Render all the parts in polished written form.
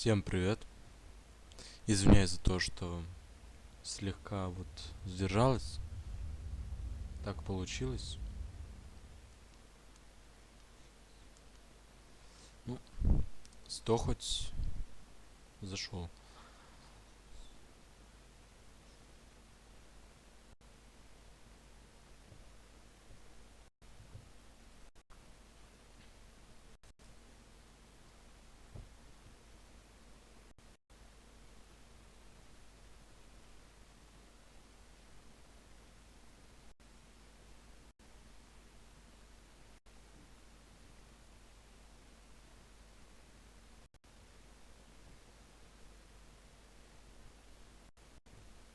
Всем привет. Извиняюсь за то, что слегка сдержалась. Так получилось. Ну, сто хоть зашел.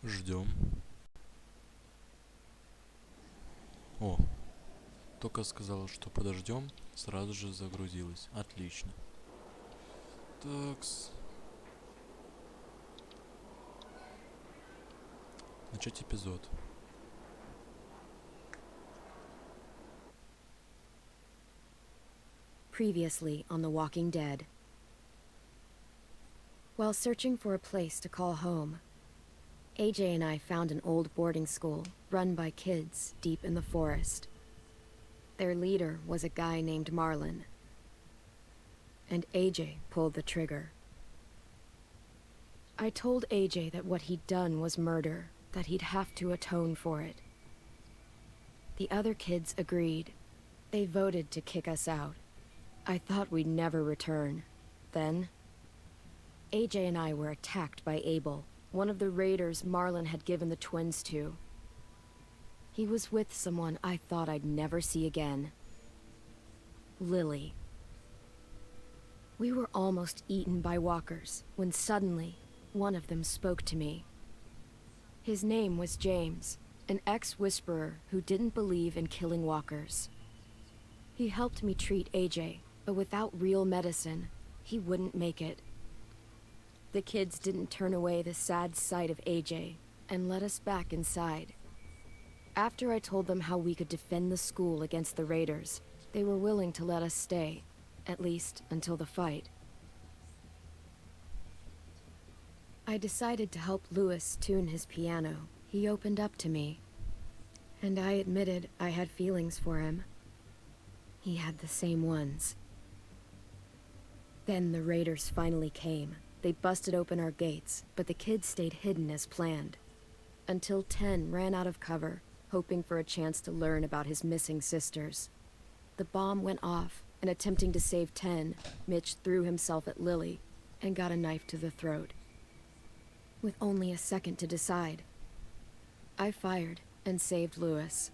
Ждем. О, только сказала, что подождем, сразу же загрузилась. Отлично. Такс. Начать эпизод. Previously on The Walking Dead. While searching for a place to call home, AJ and I found an old boarding school run by kids deep in the forest. Their leader was a guy named Marlon, and AJ pulled the trigger. I told AJ that what he'd done was murder, that he'd have to atone for it. The other kids agreed. They voted to kick us out. I thought we'd never return. Then, AJ and I were attacked by Abel, one of the raiders Marlon had given the twins to. He was with someone I thought I'd never see again. Lily. We were almost eaten by walkers, when suddenly, one of them spoke to me. His name was James, an ex-whisperer who didn't believe in killing walkers. He helped me treat AJ, but without real medicine, he wouldn't make it. The kids didn't turn away the sad sight of AJ and let us back inside. After I told them how we could defend the school against the raiders, they were willing to let us stay, at least until the fight. I decided to help Louis tune his piano. He opened up to me, and I admitted I had feelings for him. He had the same ones. Then the raiders finally came. They busted open our gates, but the kids stayed hidden as planned. Until 10 ran out of cover, hoping for a chance to learn about his missing sisters. The bomb went off, and attempting to save 10, Mitch threw himself at Lily and got a knife to the throat. With only a second to decide, I fired and saved Louis.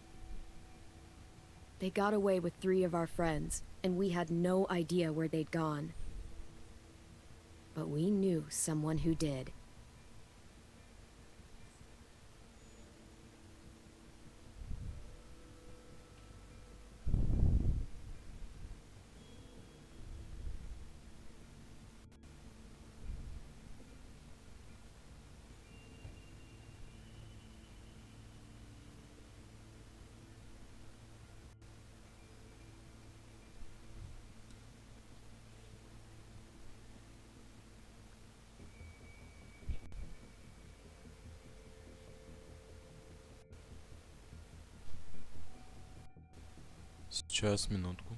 They got away with 3 of our friends, and we had no idea where they'd gone. But we knew someone who did. Сейчас, минутку.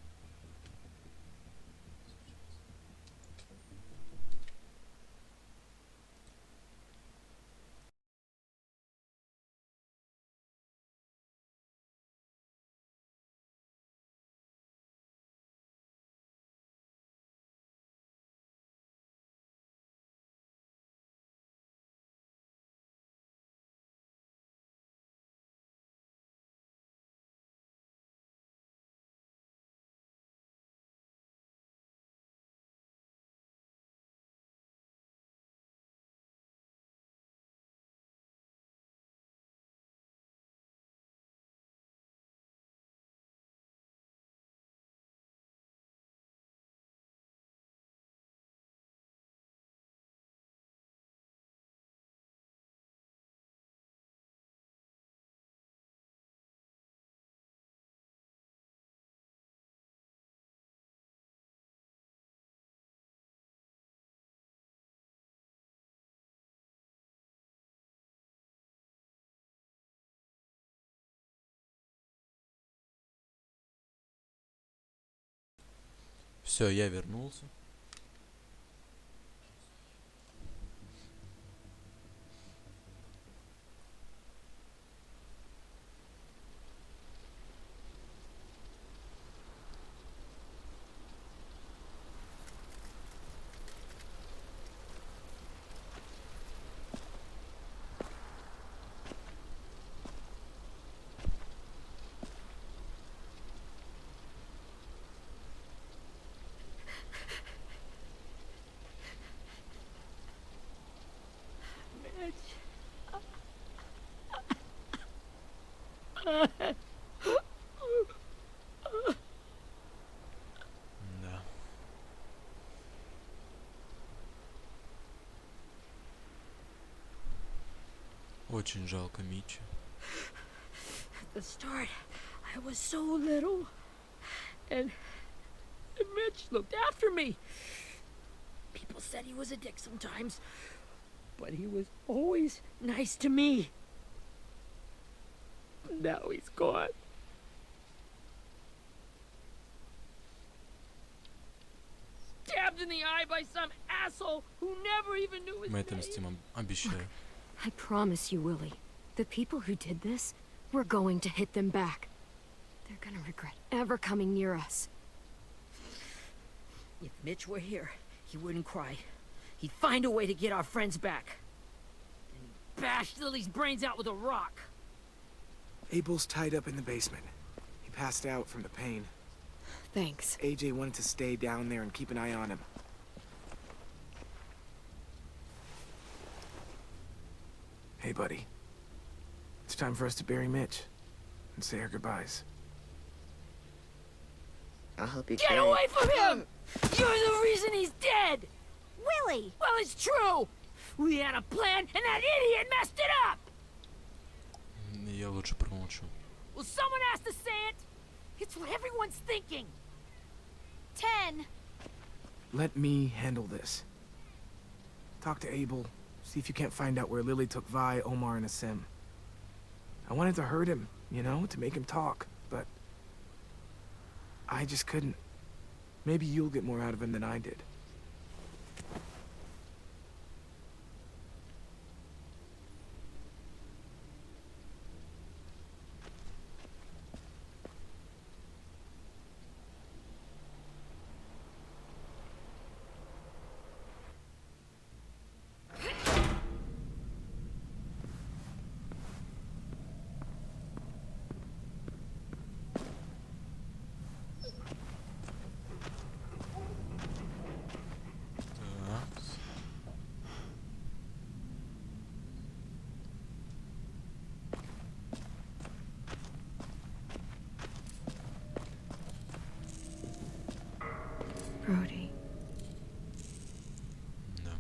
Все, я вернулся. Да. Очень жалко Митча. At the start, I was so little, and Mitch looked after me. People said he was a dick sometimes, but he was always nice to me. Now he's gone. Stabbed in the eye by some asshole who never even knew his Мы name. отомстим, обещаю. I promise you, Willie. The people who did this, we're going to hit them back. They're gonna regret ever coming near us. If Mitch were here, he wouldn't cry. He'd find a way to get our friends back. And he'd bash Lily's brains out with a rock. Abel's tied up in the basement. He passed out from the pain. Thanks. AJ wanted to stay down there and keep an eye on him. Hey, buddy. It's time for us to bury Mitch and say our goodbyes. I'll help you Get carry. away from him! You're the reason he's dead! Willie! Well, it's true! We had a plan, and that idiot messed it up! Я лучше промолчу. Well, someone has to say it! It's what everyone's thinking! 10. Let me handle this. Talk to Abel. See if you can't find out where Lily took Vi, Omar, and Asim. I wanted to hurt him, you know, to make him talk, but I just couldn't. Maybe you'll get more out of him than I did. Так. Brody. Да.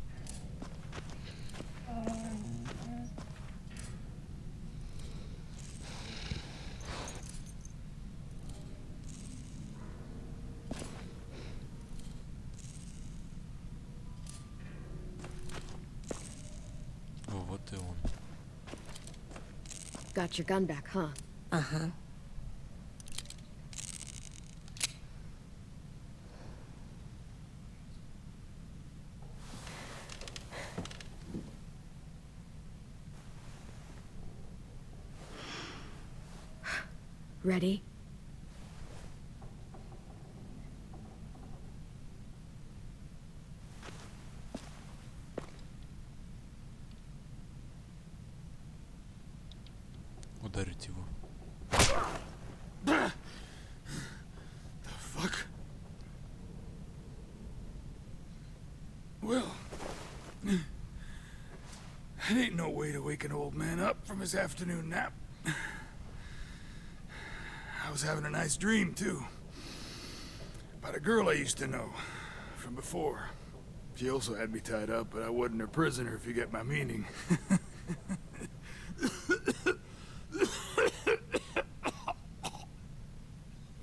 О, вот и он. Got your gun back, huh? Uh-huh. Ready? Ударить его. Fuck. Well, that ain't no way to wake an old man up from his afternoon nap. I was having a nice dream, too. About a girl I used to know from before. She also had me tied up, but I wasn't her prisoner, if you get my meaning.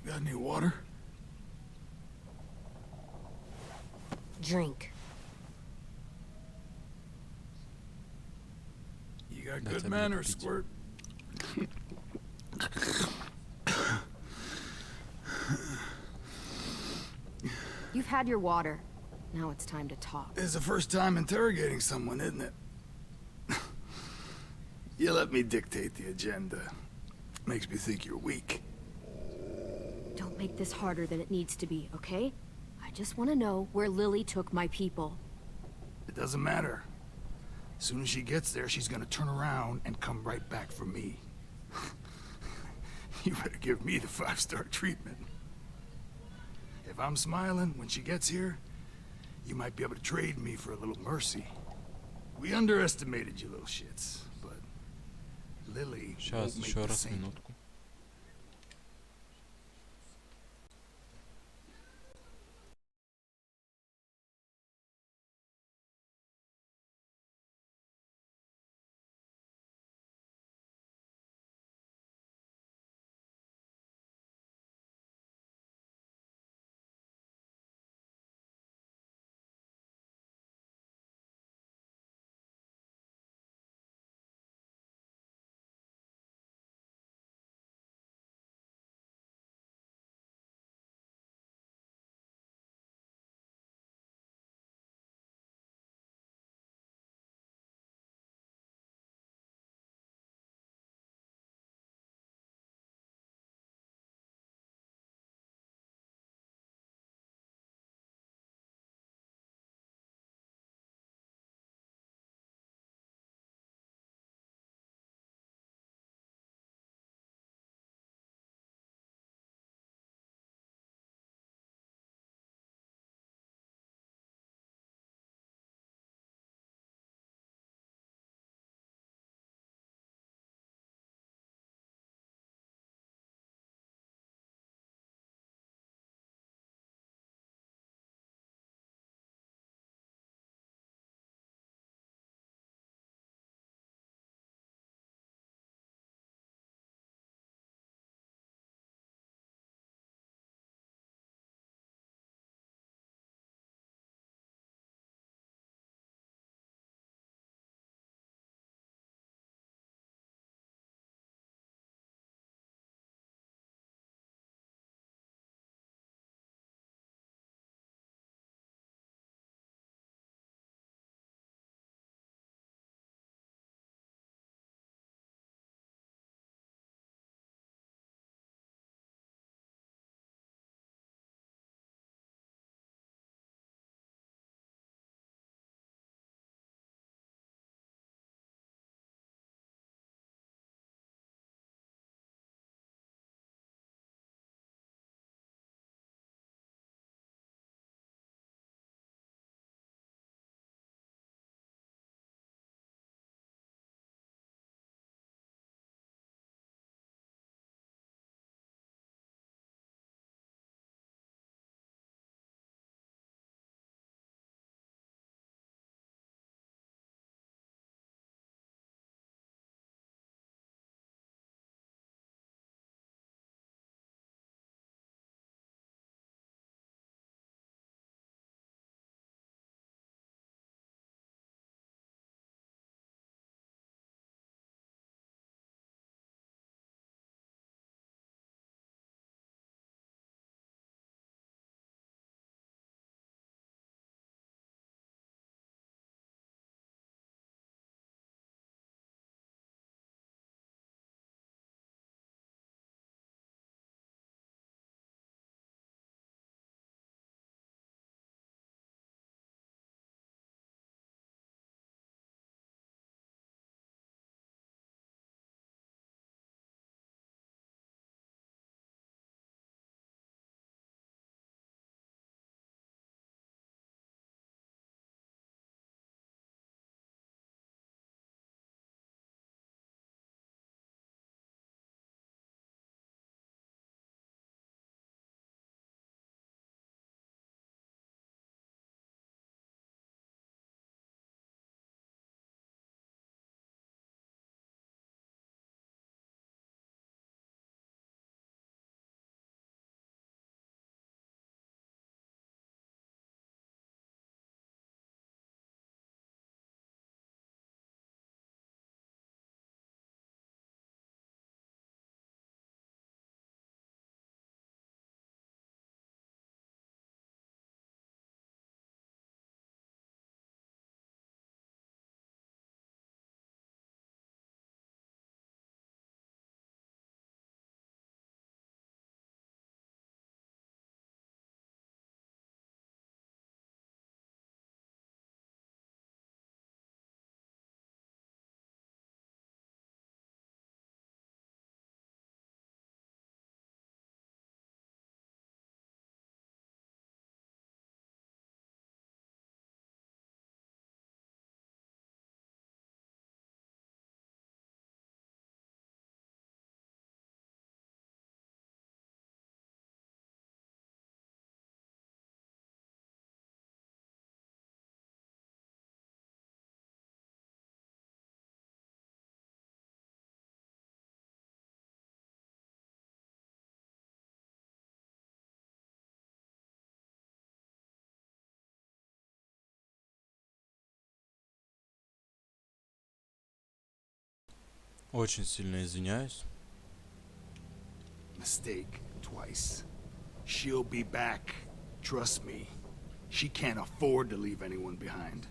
Got any water? Drink. You got That's good a manners, bit. Squirt. You've had your water. Now it's time to talk. It's the first time interrogating someone, isn't it? You let me dictate the agenda. Makes me think you're weak. Don't make this harder than it needs to be, okay? I just want to know where Lily took my people. It doesn't matter. As soon as she gets there, she's gonna turn around and come right back for me. You better give me the 5-star treatment. If I'm smiling when she gets here, you might be able to trade me for a little mercy. We underestimated you little shits, but Lily Сейчас won't make еще the раз same. минутку. Очень сильно извиняюсь. Mistake twice. She'll be back. Trust me. She can't afford to leave anyone behind.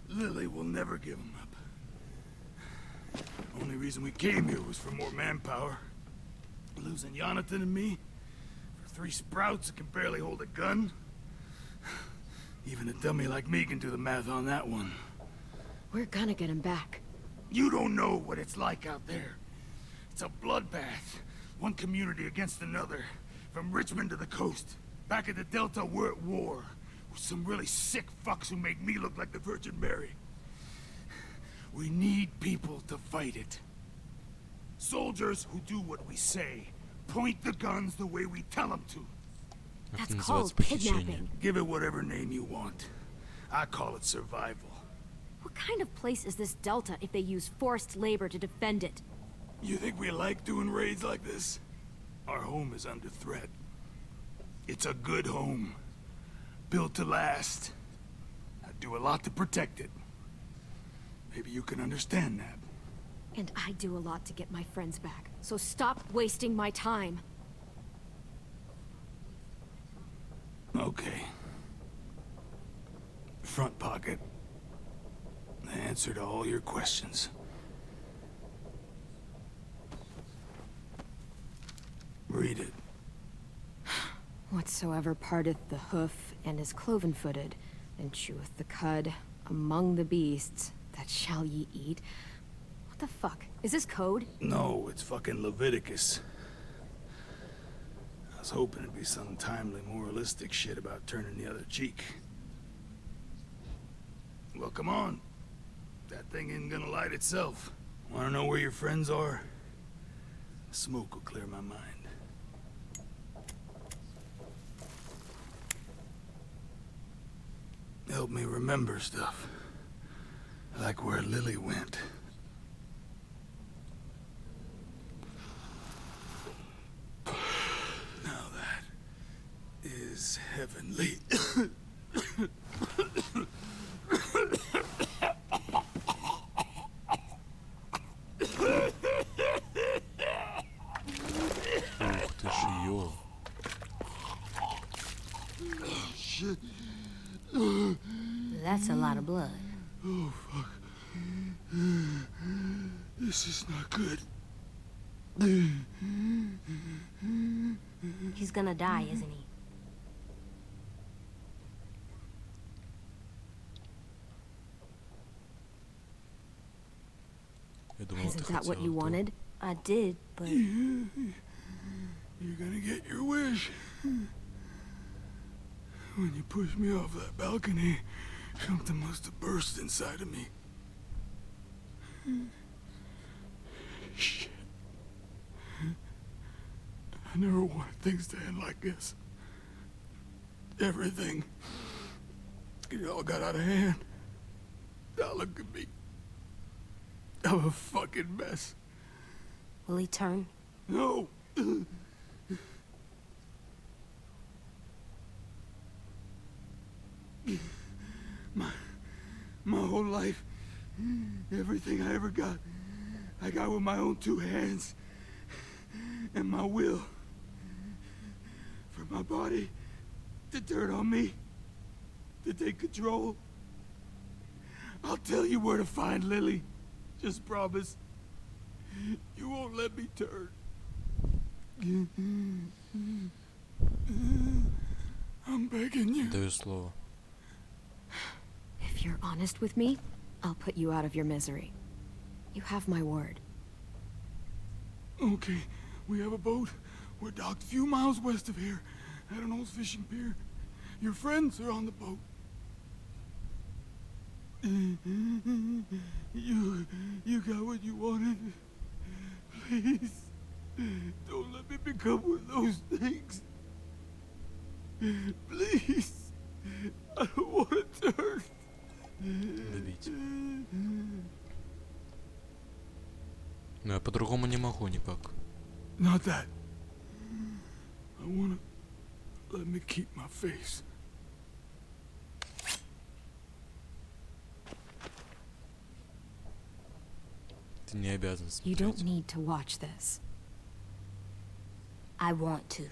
Lily will never give him up. Only reason we came here was for more manpower. Losing Jonathan and me for 3 sprouts that can barely hold a gun. Even a dummy like me can do the math on that one. We're gonna get him back. You don't know what it's like out there. It's a bloodbath. One community against another. From Richmond to the coast. Back at the Delta, we're at war. With some really sick fucks who make me look like the Virgin Mary. We need people to fight it. Soldiers who do what we say. Point the guns the way we tell them to. That's Это называется called похищение. kidnapping. Give it whatever name you want. I call it survival. What kind of place is this Delta if they use forced labor to defend it? You think we like doing raids like this? Our home is under threat. It's a good home. Built to last. I do a lot to protect it. Maybe you can understand that. And I do a lot to get my friends back. So stop wasting my time. Okay. Front pocket. The answer to all your questions. Read it. Whatsoever parteth the hoof and is cloven-footed, and cheweth the cud among the beasts, that shall ye eat. What the fuck? Is this code? No, it's fucking Leviticus. I was hoping it'd be some timely, moralistic shit about turning the other cheek. Well, come on. That thing ain't gonna light itself. Wanna know where your friends are? Smoke will clear my mind. Help me remember stuff. Like where Lily went. Now that is heavenly. Ух ты ж, ё. Shit. That's a lot of blood. Oh, fuck. This is not good. He's gonna die, isn't he? Я думал, ты Isn't that what хотела you то. wanted? I did, but... You're gonna get your wish. When you pushed me off that balcony, something must have burst inside of me. Shit. I never wanted things to end like this. Everything. It all got out of hand. Now look at me. I'm a fucking mess. Will he turn? No. My whole life, everything I ever got, I got with my own 2 hands and my will. For my body to turn on me, to take control. I'll tell you where to find Lily. Just promise. You won't let me turn. I'm begging you. Даю слово. If you're honest with me, I'll put you out of your misery. You have my word. Okay, we have a boat. We're docked a few miles west of here, at an old fishing pier. Your friends are on the boat. You got what you wanted. Please, don't let me become one of those things. Please, I don't want to turn. Добить. Но я по-другому не могу никак. Not that. I wanna let me keep my face. Ты не обязан You don't смотреть. need to watch this. I want to.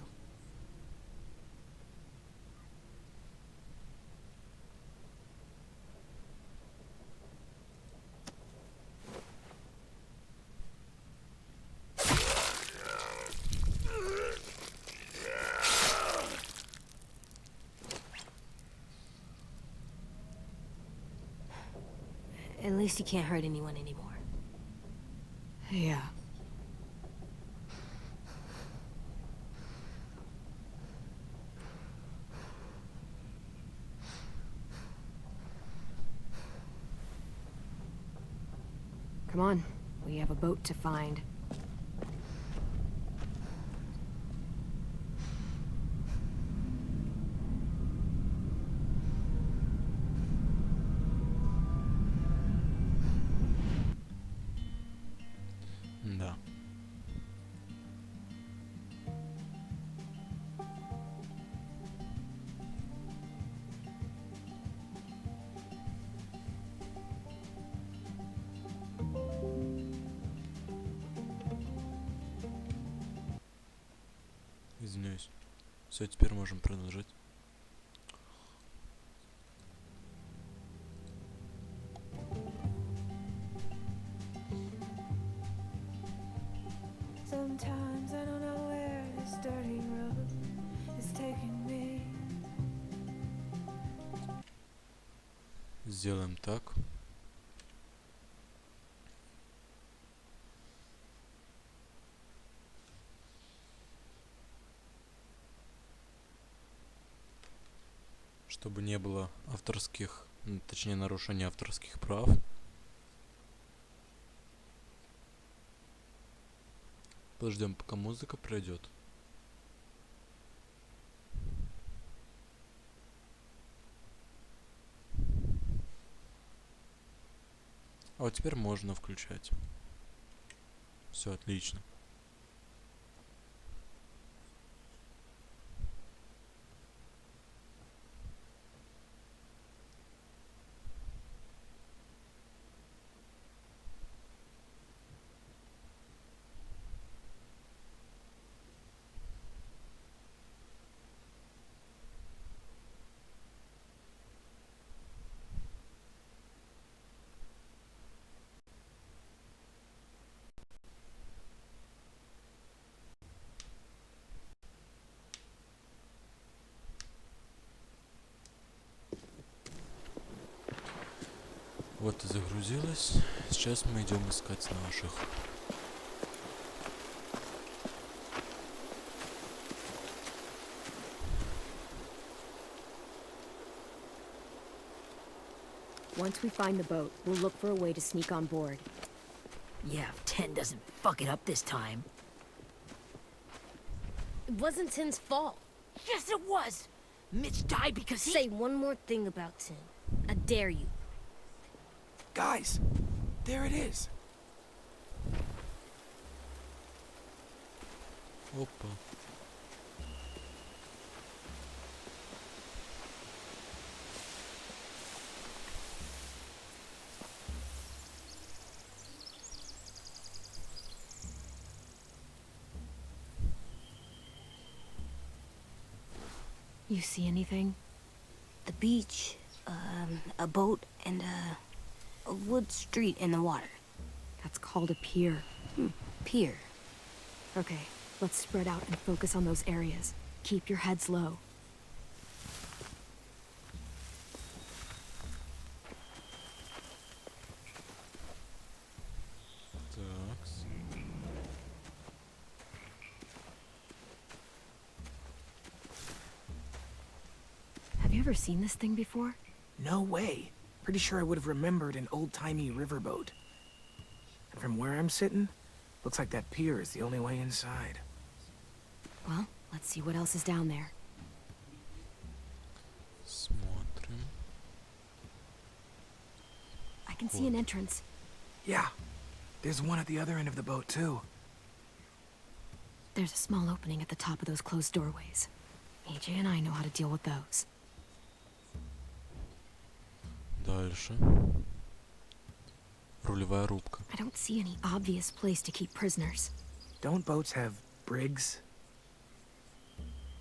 At least you can't hurt anyone anymore. Yeah. Come on, we have a boat to find. Да. Извиняюсь. Все, теперь можем продолжать. Sometimes I don't know where this dirty road is taking me. Сделаем так. Чтобы не было авторских, точнее нарушения авторских прав. Подождем, пока музыка пройдет. А вот теперь можно включать. Все отлично. Вот и загрузилась. Сейчас мы идем искать наших. Once we find the boat, we'll look for a way to sneak on board. Yeah, if 10 doesn't fuck it up this time. It wasn't Tin's fault. Yes, it was! Mitch died because he— Say one more thing about Tin. I dare you. Guys, there it is. Опа. You see anything? The beach, a boat, and a wood street in the water. That's called a pier. Pier. Okay, let's spread out and focus on those areas. Keep your heads low. Такс. Have you ever seen this thing before? No way. Pretty sure I would have remembered an old-timey riverboat. And from where I'm sitting, looks like that pier is the only way inside. Well, let's see what else is down there. Смотрим. I can see an entrance. Yeah, there's one at the other end of the boat, too. There's a small opening at the top of those closed doorways. AJ and I know how to deal with those. Дальше. Рулевая рубка. I don't see any obvious place to keep prisoners. Don't boats have brigs?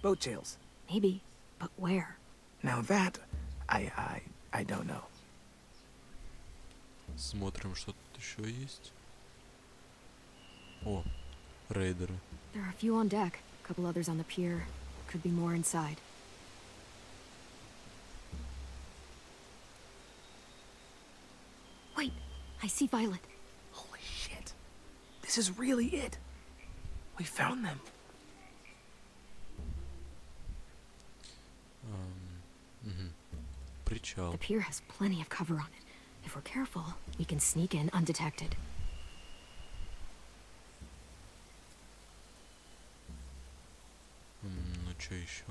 Boat jails. Maybe, but where? Now that, I don't know. Смотрим, что тут еще есть. О, рейдеры. There are a few on deck, a couple others on the pier. Could be more inside. Wait, I see Violet. Holy shit. This is really it. We found them. Причал. The pier has plenty of cover on it. If we're careful, we can sneak in undetected. Ну что еще?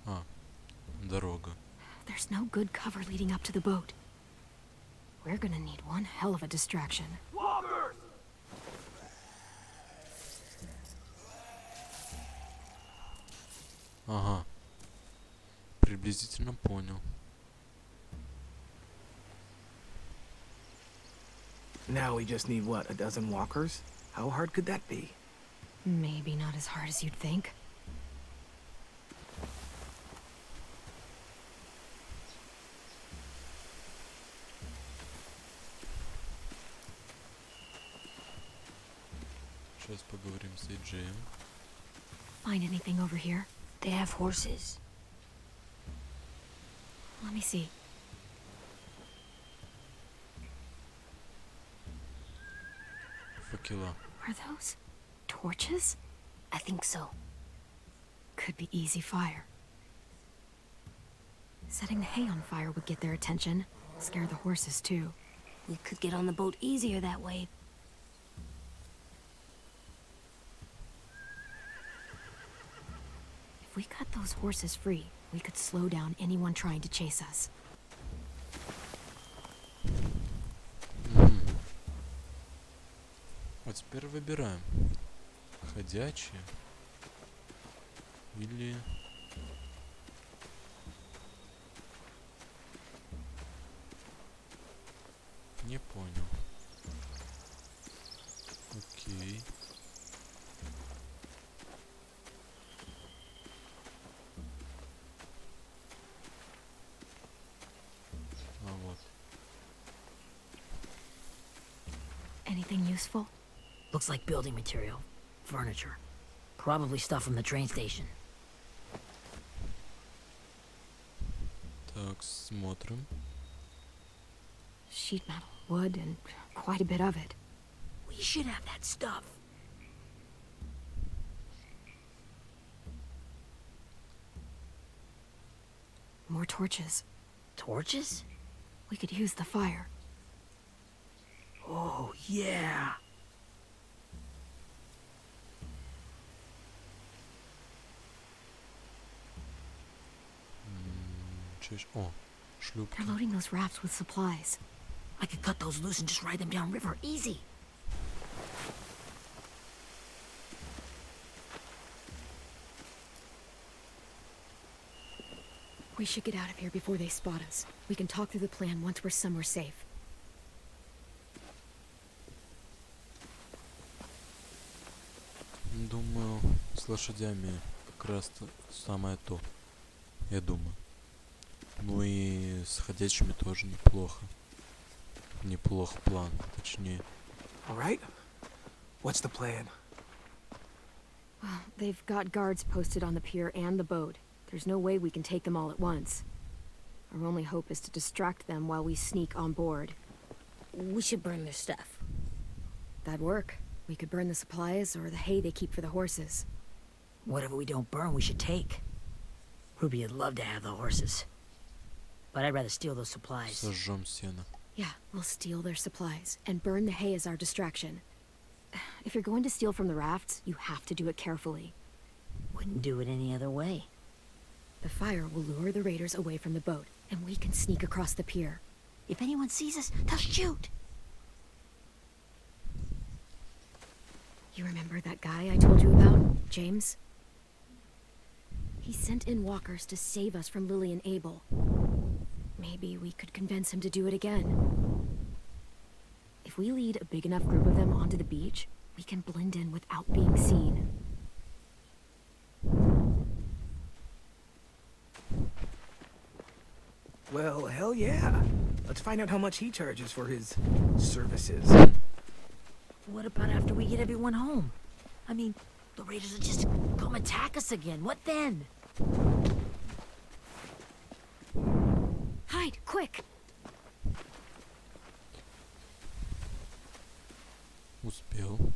А, дорога. There's no good cover leading up to the boat. We're gonna need one hell of a distraction. Ага. Приблизительно понял. Now we just need, what, a dozen walkers? How hard could that be? Maybe not as hard as you'd think. Сейчас поговорим с Эйджеем. Find anything over here? They have horses. Let me see. Факела. Are those torches? I think so. Could be easy fire. Setting the hay on fire would get their attention. Scare the horses too. We could get on the boat easier that way. If we cut those horses free, we could slow down anyone trying to chase us. А теперь выбираем. Ходячие. Или... Не понял. Окей. А вот. Anything useful? Looks like building material. Furniture. Probably stuff from the train station. Так, смотрим. Sheet metal, wood, and quite a bit of it. We should have that stuff. More torches. Torches? We could use the fire. Oh, yeah. О, шлюпки. They're loading those rafts with supplies. I could cut those loose and just ride them downriver. Easy. We should get out of here before they spot us. We can talk through the plan once we're somewhere safe. Думаю, с лошадями как раз самое то. Я думаю. Ну и с ходячими тоже неплохо. Неплох план, точнее. All right. What's the plan? Well, they've got guards posted on the pier and the boat. There's no way we can take them all at once. Our only hope is to distract them while we sneak on board. We should burn their stuff. That'd work. We could burn the supplies or the hay they keep for the horses. Whatever we don't burn, we should take. Ruby would love to have the horses. But I'd rather steal those supplies. Сожжем сено. Yeah, we'll steal their supplies and burn the hay as our distraction. If you're going to steal from the rafts, you have to do it carefully. Wouldn't do it any other way. The fire will lure the raiders away from the boat, and we can sneak across the pier. If anyone sees us, they'll shoot. You remember that guy I told you about, James? He sent in walkers to save us from Lily and Abel. maybe we could convince him to do it again. If we lead a big enough group of them onto the beach, we can blend in without being seen. Well, hell yeah. Let's find out how much he charges for his services. What about after we get everyone home? I mean, the raiders will just come attack us again. What then? Hide, quick! Успел.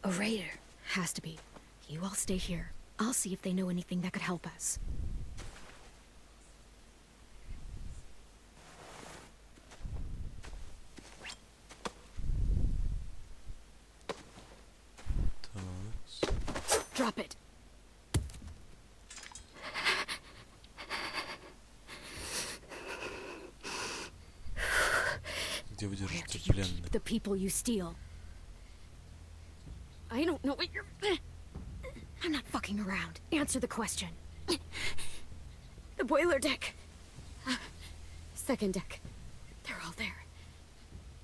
A raider. Has to be. You all stay here. I'll see if they know anything that could help us. Так. Drop it. Где вы Where do держите you пленных? keep the people you steal? I don't know what you're... I'm not fucking around. Answer the question. The boiler deck. Second deck. They're all there.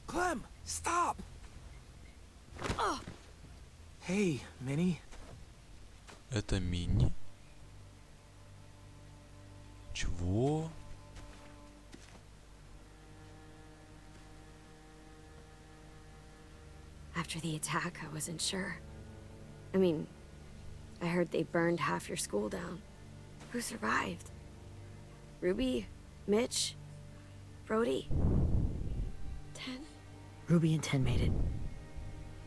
Clem, stop! Oh, Hey, Minnie. Это мини? Чего? after the attack, I wasn't sure. I mean, I heard they burned half your school down. Who survived? Ruby? Mitch? Brody? 10? Ruby and 10 made it.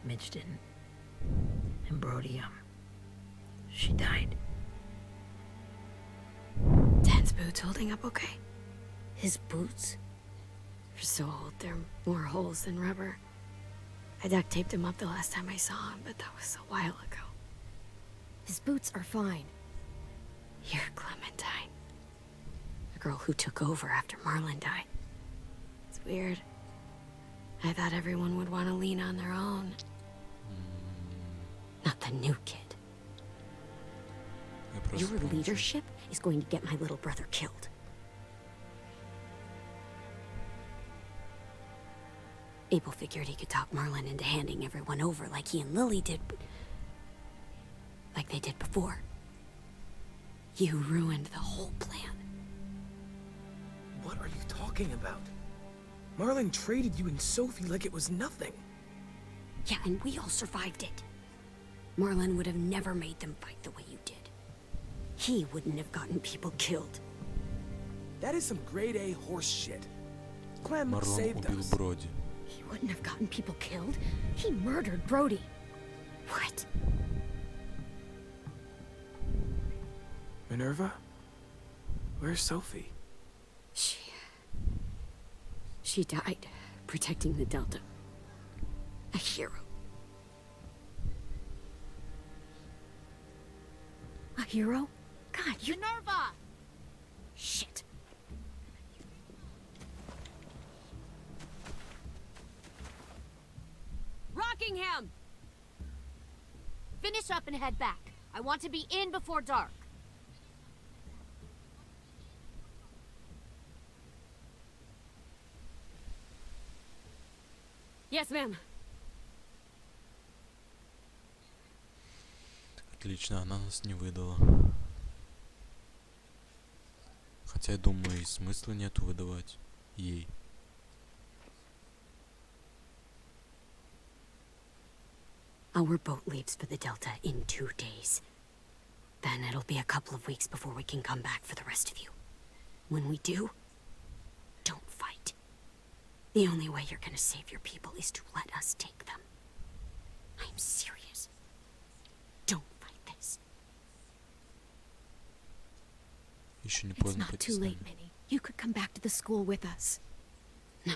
Mitch didn't. And Brody, she died. 10's boots holding up okay? His boots? They're so old, they're more holes than rubber. I duct taped him up the last time I saw him, but that was a while ago. His boots are fine. You're Clementine. The girl who took over after Marlon died. It's weird. I thought everyone would want to lean on their own. Not the new kid. Я просто Your помню. leadership is going to get my little brother killed. Abel figured he could talk Marlon into handing everyone over like he and Lily did, like they did before. You ruined the whole plan. What are you talking about? Marlon traded you and Sophie like it was nothing. Yeah, and we all survived it. Marlon would have never made them fight the way you did. He wouldn't have gotten people killed. That is some grade A horse shit. Clem Марлон saved убил us. Броди. He wouldn't have gotten people killed. He murdered Brody. What? Minerva? Where's Sophie? She died protecting the Delta. A hero. A hero? God, you... Minerva! Shit. Rockingham! Finish up and head back. I want to be in before dark. Yes, ma'am. Отлично, она нас не выдала. Хотя, я думаю, и смысла нету выдавать ей. Our boat leaves for the Delta in 2 days. Then it'll be a couple of weeks before we can come back for the rest of you. When we do, don't fight. The only way you're gonna save your people is to let us take them. I'm serious. Don't fight this. Еще не It's поздно not пойти too с late, нами. Minnie. You could come back to the school with us. No.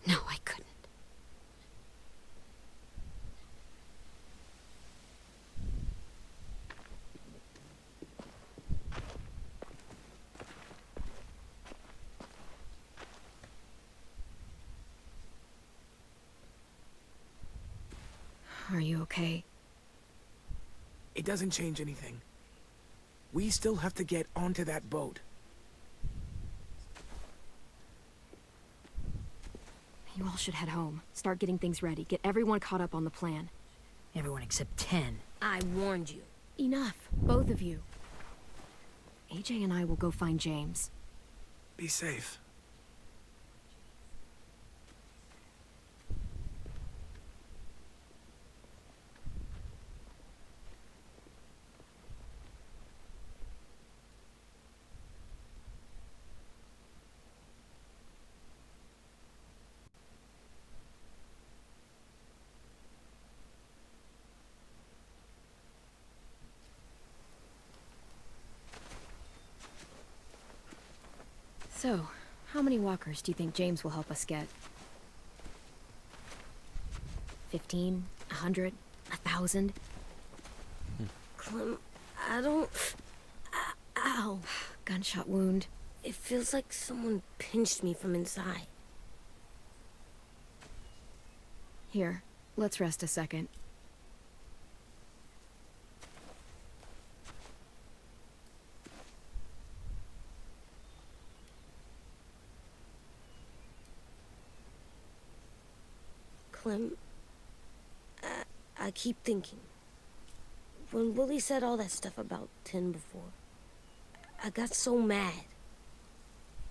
No, I couldn't. okay? It doesn't change anything. We still have to get onto that boat. You all should head home. Start getting things ready. Get everyone caught up on the plan. Everyone except 10. I warned you. Enough, both of you. AJ and I will go find James. Be safe. So, how many walkers do you think James will help us get? 15? 100? 1,000? Clem, I don't... Ow. Gunshot wound. It feels like someone pinched me from inside. Here, let's rest a second. Clem, I keep thinking. When Willie said all that stuff about 10 before, I got so mad.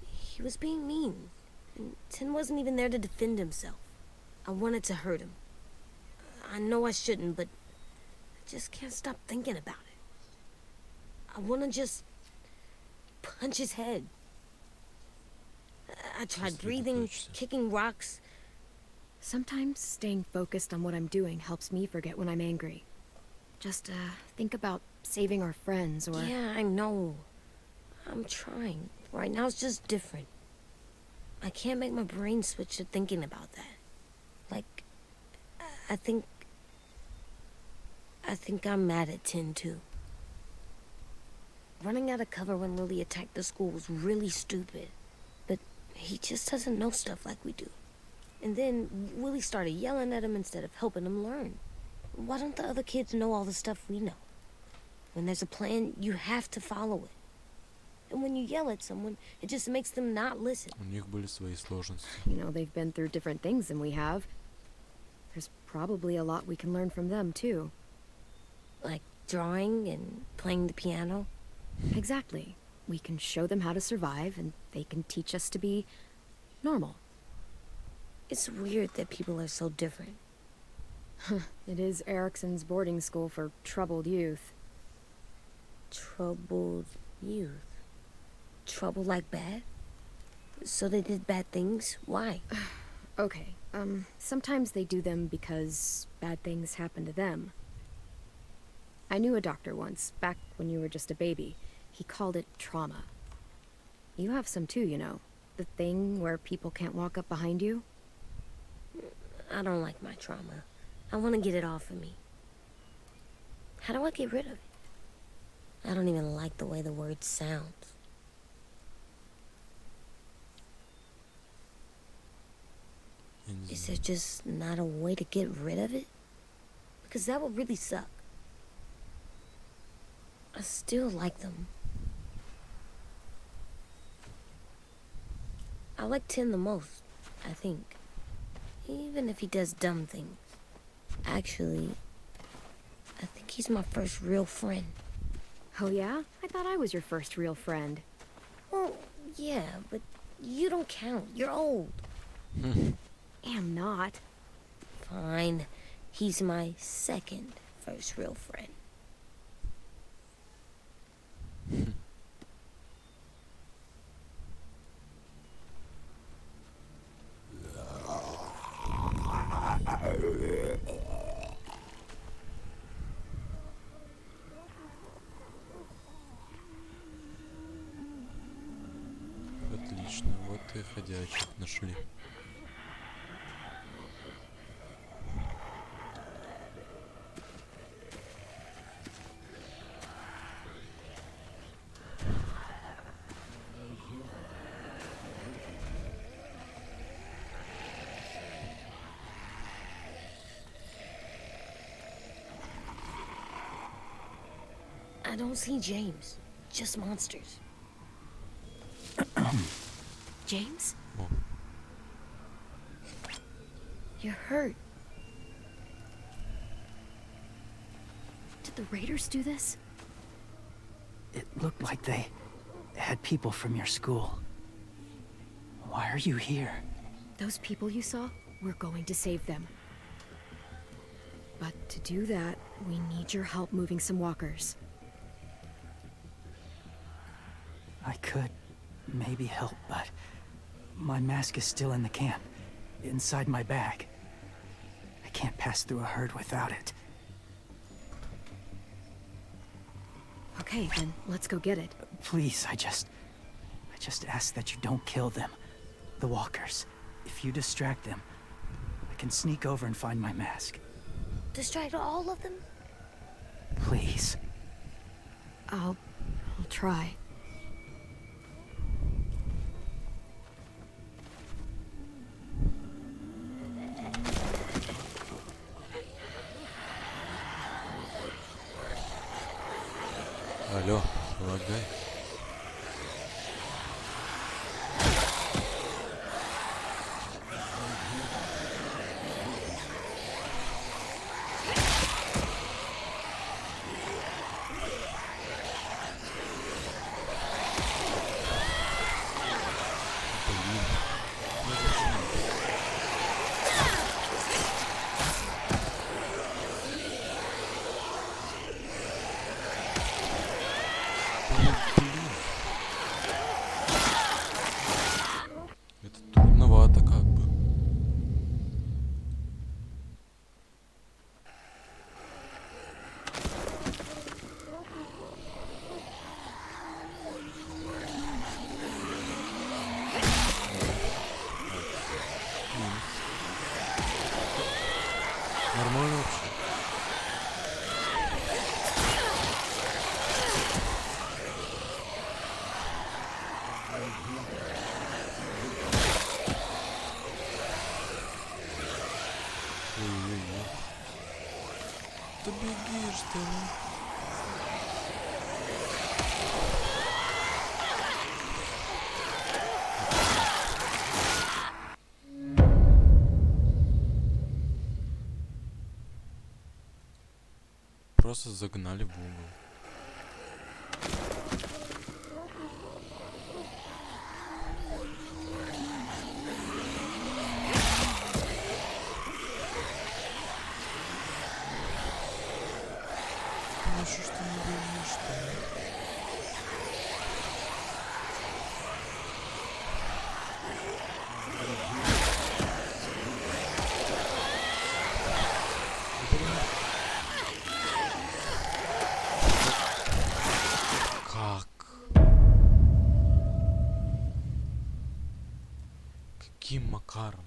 He was being mean, and 10 wasn't even there to defend himself. I wanted to hurt him. I know I shouldn't, but I just can't stop thinking about it. I want to just punch his head. I tried breathing, kicking rocks. Sometimes staying focused on what I'm doing helps me forget when I'm angry. Just, think about saving our friends or... Yeah, I know. I'm trying. Right now it's just different. I can't make my brain switch to thinking about that. Like, I think I'm mad at 10 too. Running out of cover when Lily attacked the school was really stupid. But he just doesn't know stuff like we do. And then Willie started yelling at him instead of helping him learn. Why don't the other kids know all the stuff we know? When there's a plan, you have to follow it. And when you yell at someone, it just makes them not listen. У них были свои сложности. You know, they've been through different things than we have. There's probably a lot we can learn from them, too. Like drawing and playing the piano. Exactly. We can show them how to survive, and they can teach us to be normal. It's weird that people are so different. It is Erickson's boarding school for troubled youth. Troubled youth. Trouble like bad? So they did bad things? Why? Okay, sometimes they do them because bad things happen to them. I knew a doctor once, back when you were just a baby. He called it trauma. You have some too, you know. The thing where people can't walk up behind you. I don't like my trauma. I want to get it off of me. How do I get rid of it? I don't even like the way the word sounds. Is there just not a way to get rid of it? Because that would really suck. I still like them. I like 10 the most, I think. Even if he does dumb things. Actually, I think he's my first real friend. Oh yeah? I thought I was your first real friend. Well, yeah, but you don't count. You're old. Am not. Fine. He's my second first real friend. Отлично, вот и ходячих нашли. I don't see James. Just monsters. James? О, You're hurt. Did the raiders do this? It looked like they had people from your school. Why are you here? Those people you saw, we're going to save them. But to do that, we need your help moving some walkers. I could maybe help, but my mask is still in the camp, inside my bag. I can't pass through a herd without it. Okay, then let's go get it. Please, I just ask that you don't kill them. The walkers. If you distract them, I can sneak over and find my mask. Distract all of them? Please. I'll try. алло, полагай. Это трудновато как бы. Нормально вообще. Ой-ой-ой. Да беги ж ты, ну. Просто загнали в угол. Ну что ж ты не бежишь-то? Как? Каким макаром?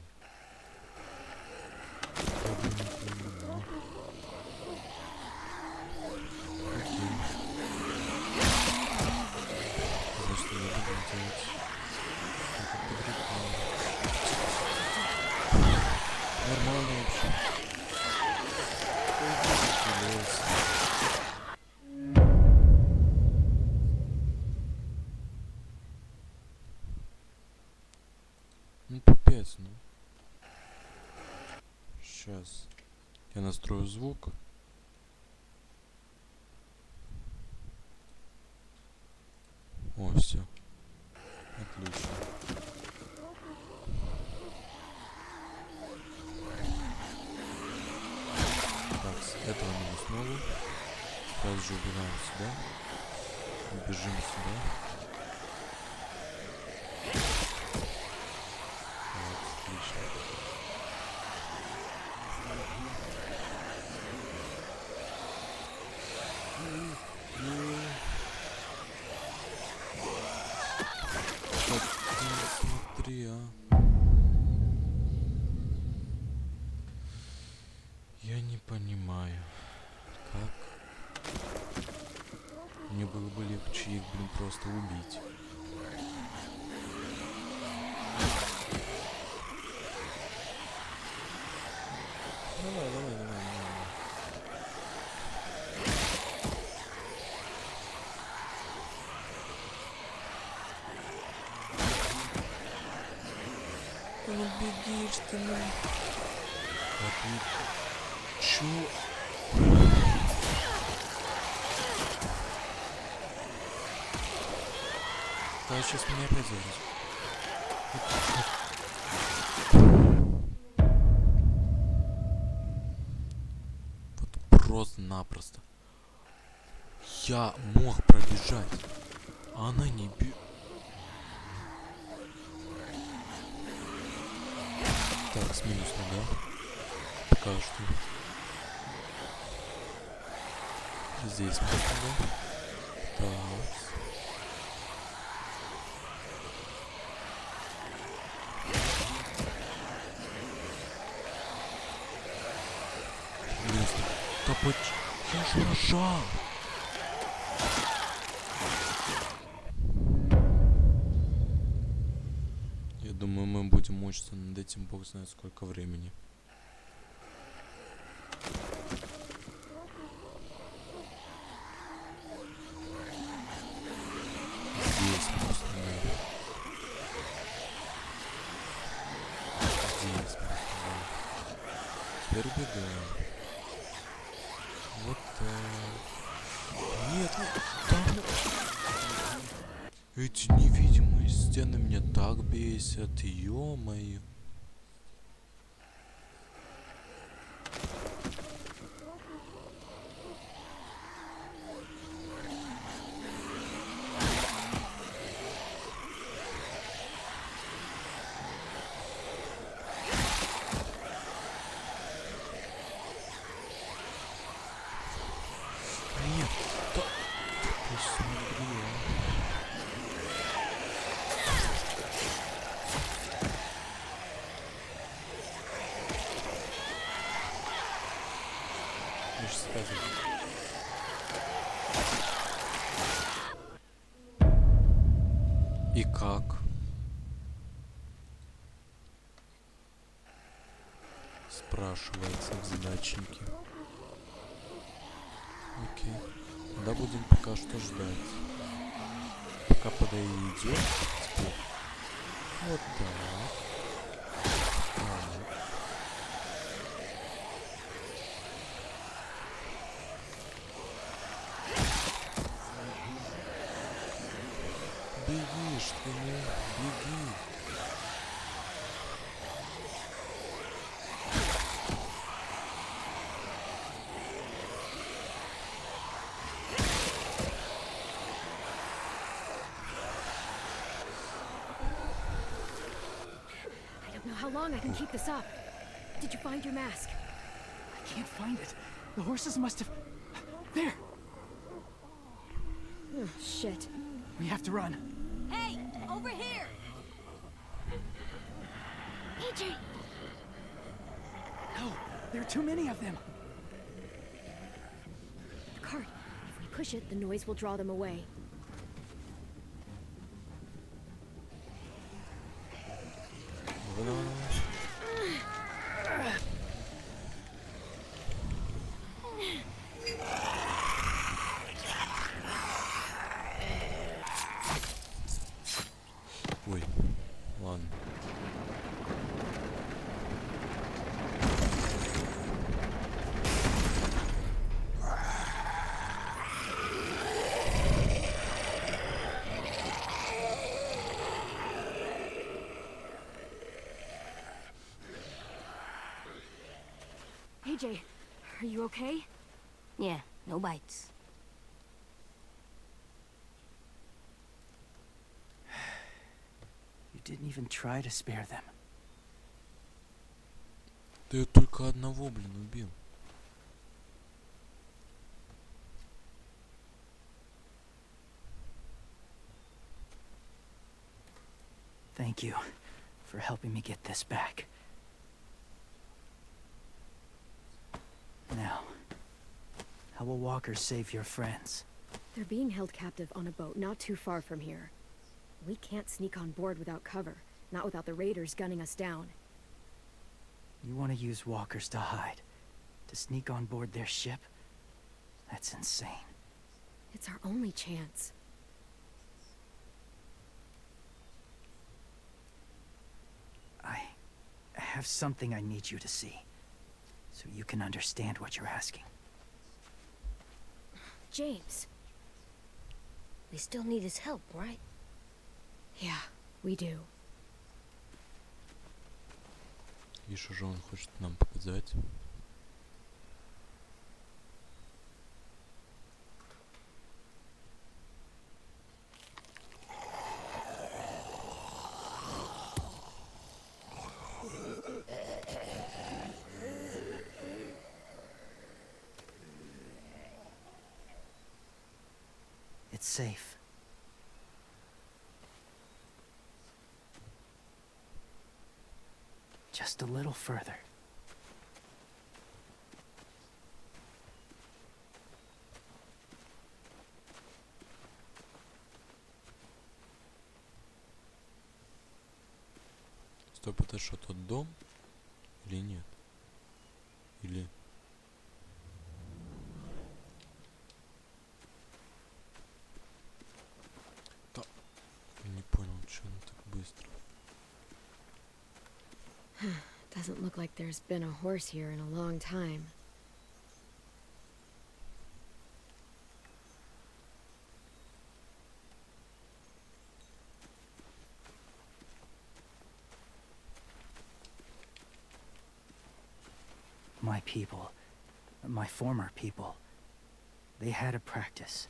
Я бы не понимал. Окей. Значит, я буду делать это по-другому. Нормально вообще. Ну пипец, ну. Сейчас я настрою звук. О, все. Отлично. Так, с этого минус новый. Сразу же убираем сюда. Бежим сюда. Вот, отлично. Так, ты смотри, а. Я не понимаю, как. Мне было бы легче их, блин, просто убить. Давай. ну бегишь ты, ну. Чё? Да, сейчас меня опять завезут. Вот просто-напросто. Я мог пробежать, а она не бежит. Так, с минусом, да? Пока что. Здесь можно, да? Так. Минус. Да я ж нажал. Я думаю, мы будем мучиться над этим бог знает сколько времени. Здесь просто, да. Здесь просто, да. Теперь убегаем. Вот так. Нет, ну, там... Эти невидимые стены меня так бесят, ё-моё. Нет, да... Посмотри, а. Я сейчас скажу. И как? Спрашивается в задачнике. Окей. Да, будем пока что ждать. Пока подойдет. Теперь. Вот так. Так. Бегишь ты, ну, беги. I don't know how long I can keep this up. Did you find your mask? I can't find it. The horses must have... There! Oh, shit. We have to run. Hey, over here! AJ! No, there are too many of them. The cart. If we push it, the noise will draw them away. Ой, ладно. AJ, are you okay? Yeah, no bites. You didn't even try to spare them. Да я только одного, блин, убил. Thank you for helping me get this back. Now, how will walkers save your friends? They're being held captive on a boat not too far from here. We can't sneak on board without cover, not without the raiders gunning us down. You want to use walkers to hide? To sneak on board their ship? That's insane. It's our only chance. have something I need you to see, so you can understand what you're asking. James. We still need his help, right? Yeah, we do. И что же он хочет нам показать? It's safe. Just a little further. Стоп, это что, тот дом? Или нет? Или... Да. Не понял, что он так быстро. Doesn't look like there's been a horse here in a long time. My people, my former people, they had a practice.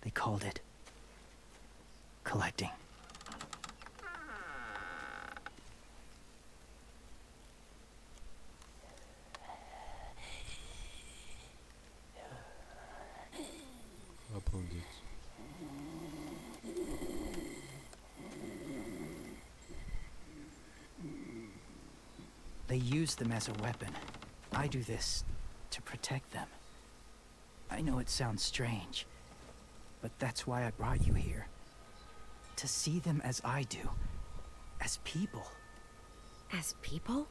They called it collecting. Обалдеть. They use them as a weapon. I do this to protect them. I know it sounds strange, but that's why I brought you here. To see them as I do, as people. As people?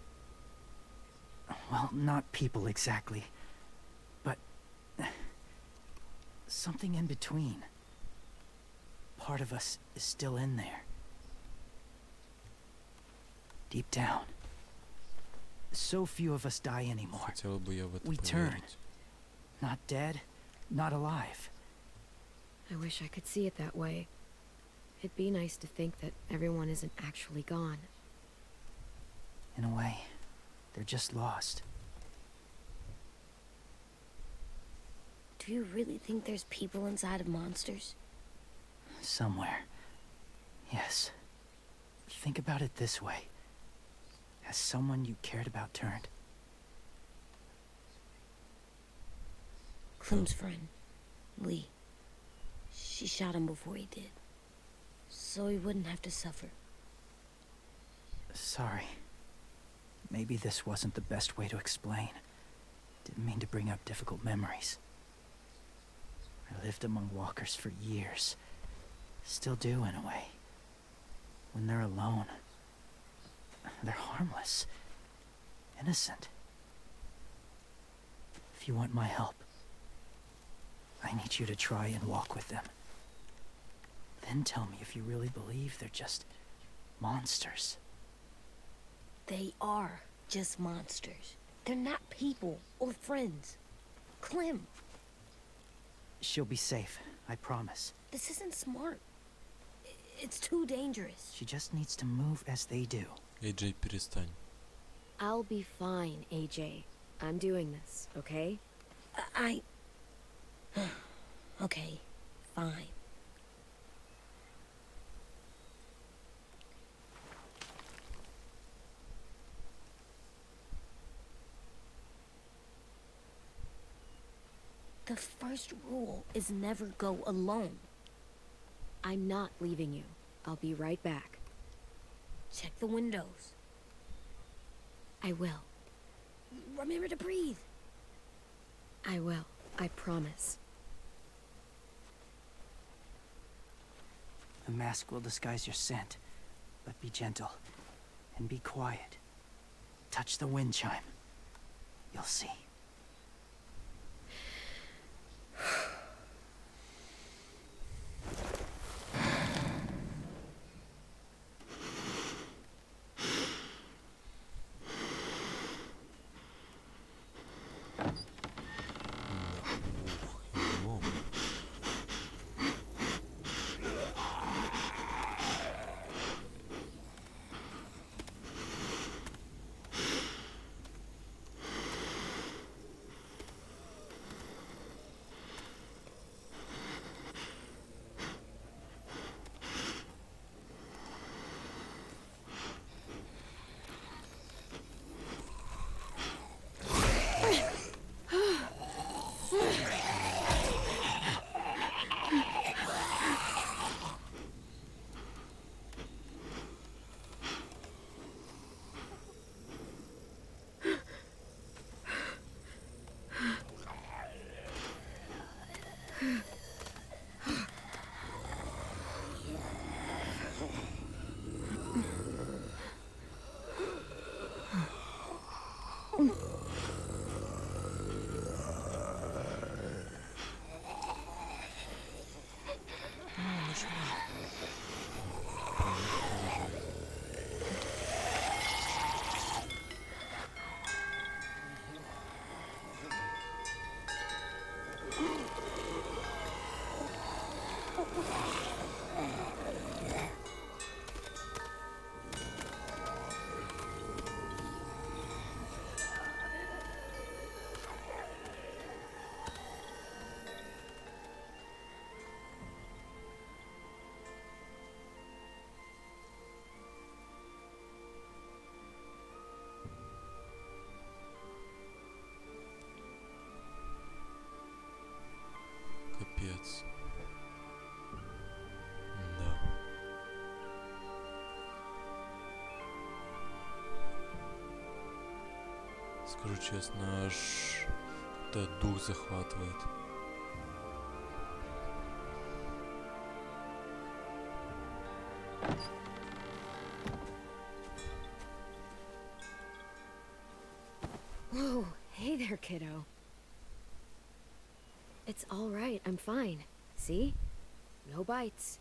Well, not people exactly, but something in between. Part of us is still in there. Deep down. So few of us die anymore. Хотел бы я в это We turn. поверить. Not dead, not alive. I wish I could see it that way. It'd be nice to think that everyone isn't actually gone. In a way, they're just lost. Do you really think there's people inside of monsters? Somewhere. Yes. Think about it this way. Has someone you cared about turned? Clem's friend, Lee. She shot him before he did. So he wouldn't have to suffer. Sorry. Maybe this wasn't the best way to explain. Didn't mean to bring up difficult memories. I lived among walkers for years. Still do, in a way. When they're alone, they're harmless. Innocent. If you want my help, I need you to try and walk with them. Then tell me if you really believe they're just monsters. They are just monsters. They're not people or friends. Clem, She'll be safe, I promise. this isn't smart. It's too dangerous. She just needs to move as they do. Эй, перестань. I'll be fine, AJ. I'm doing this, okay? Okay, fine. The first rule is never go alone. I'm not leaving you. I'll be right back. Check the windows. I will. Remember to breathe. I will. I promise. The mask will disguise your scent, but be gentle and be quiet. Touch the wind chime. You'll see. Капец. Да. Скажу честно, аж этот дух захватывает. Whoa, hey there, kiddo. It's all right, I'm fine. See? No bites.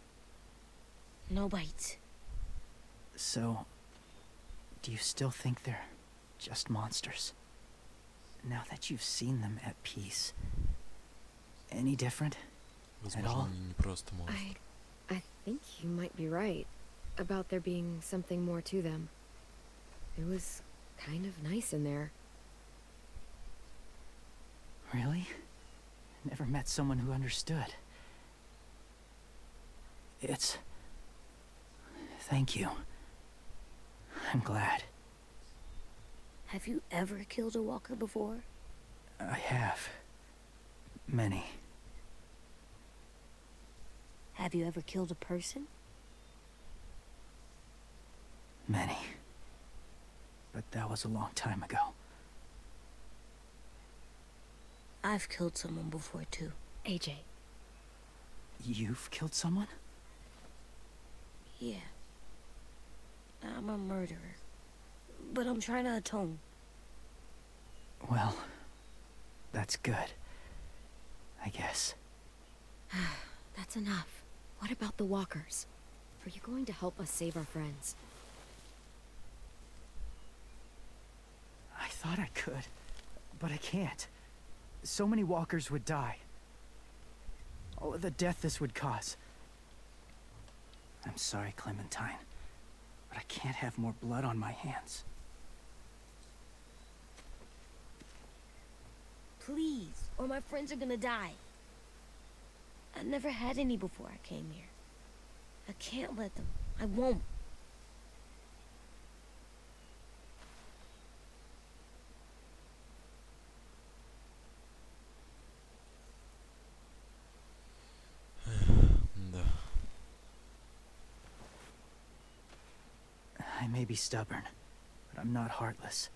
No bites. So, do you still think they're just monsters? Now that you've seen them at peace, any different? At all? Возможно, они не просто монстры. I think you might be right about there being something more to them. It was kind of nice in there. Really? Never met someone who understood. Thank you. I'm glad. Have you ever killed a walker before? I have. Many. Have you ever killed a person? Many. But that was a long time ago. I've killed someone before, too. AJ. You've killed someone? Yeah. I'm a murderer. But I'm trying to atone. Well, that's good. I guess. That's enough. What about the walkers? Are you going to help us save our friends? I thought I could, but I can't. So many walkers would die. All of the death this would cause. I'm sorry, Clementine, but I can't have more blood on my hands. Please, or my friends are gonna die. I never had any before I came here. I can't let them. I won't. Да. I may be stubborn, but I'm not heartless.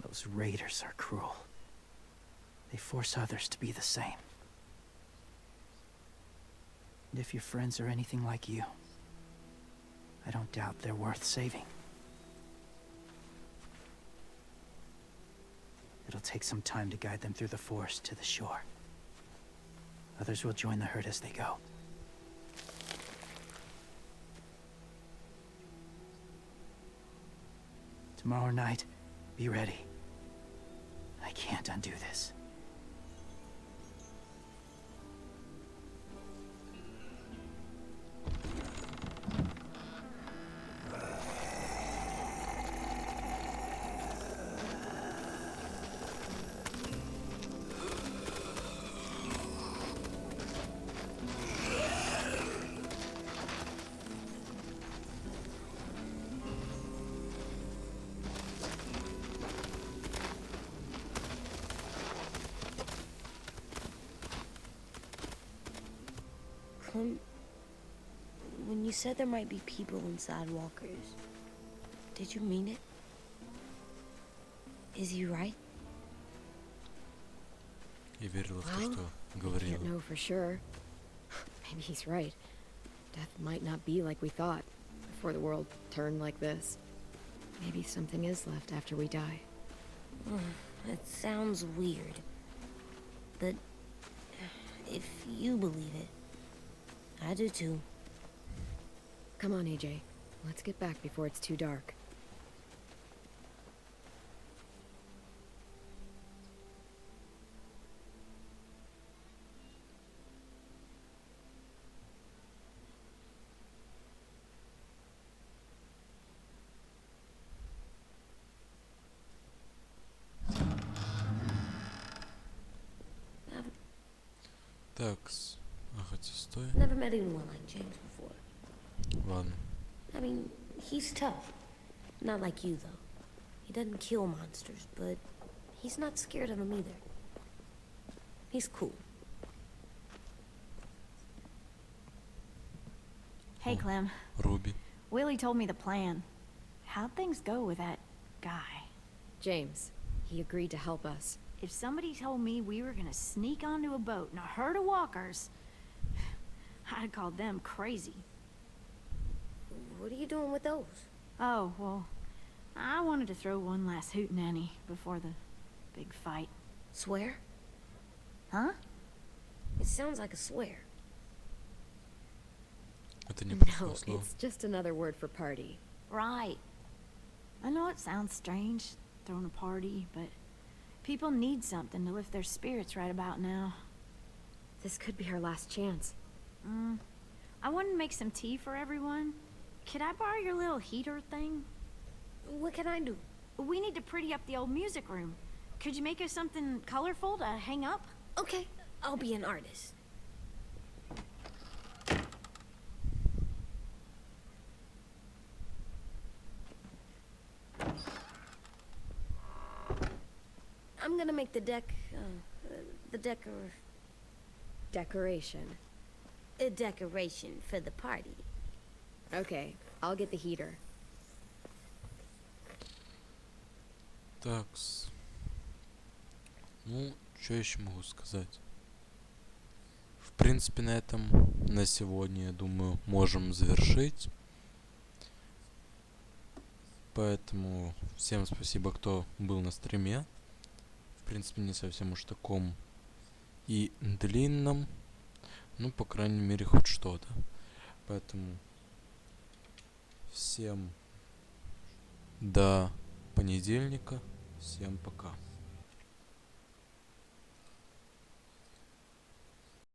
Those raiders are cruel. They force others to be the same. And if your friends are anything like you, I don't doubt they're worth saving. It'll take some time to guide them through the forest to the shore. Others will join the herd as they go. Tomorrow night, be ready. I can't undo this. When you said there might be people inside walkers, did you mean it? Is he right? и верила в то, Well, что I говорила. can't know for sure. Maybe he's right. Death might not be like we thought before the world turned like this. Maybe something is left after we die. It sounds weird. But if you believe it, I do too. Come on, AJ. Let's get back before it's too dark. Такс. А хотя стой. Never met anyone like James before. Ладно. I mean, he's tough. Not like you, though. He doesn't kill monsters, but he's not scared of them either. He's cool. Hey, Clem. Руби. Willie told me the plan. How'd things go with that guy? James, he agreed to help us. If somebody told me we were gonna sneak onto a boat in a herd of walkers, I'd call them crazy. What are you doing with those? Oh, well, I wanted to throw one last hootenanny before the big fight. Swear? Huh? It sounds like a swear. Это не No, плохое слово. it's just another word for party. Right. I know it sounds strange, throwing a party, but people need something to lift their spirits right about now. This could be our last chance. I wanted to make some tea for everyone. Could I borrow your little heater thing? What can I do? We need to pretty up the old music room. Could you make us something colorful to hang up? Okay, I'll be an artist. I'm gonna make the Decoration. a decoration for the party. Okay, I'll get the heater. Такс. Ну, что еще могу сказать? В принципе, на этом на сегодня, я думаю, можем завершить. Поэтому всем спасибо, кто был на стриме. В принципе, не совсем уж таком и длинном. Ну, по крайней мере, хоть что-то. Поэтому всем до понедельника. Всем пока.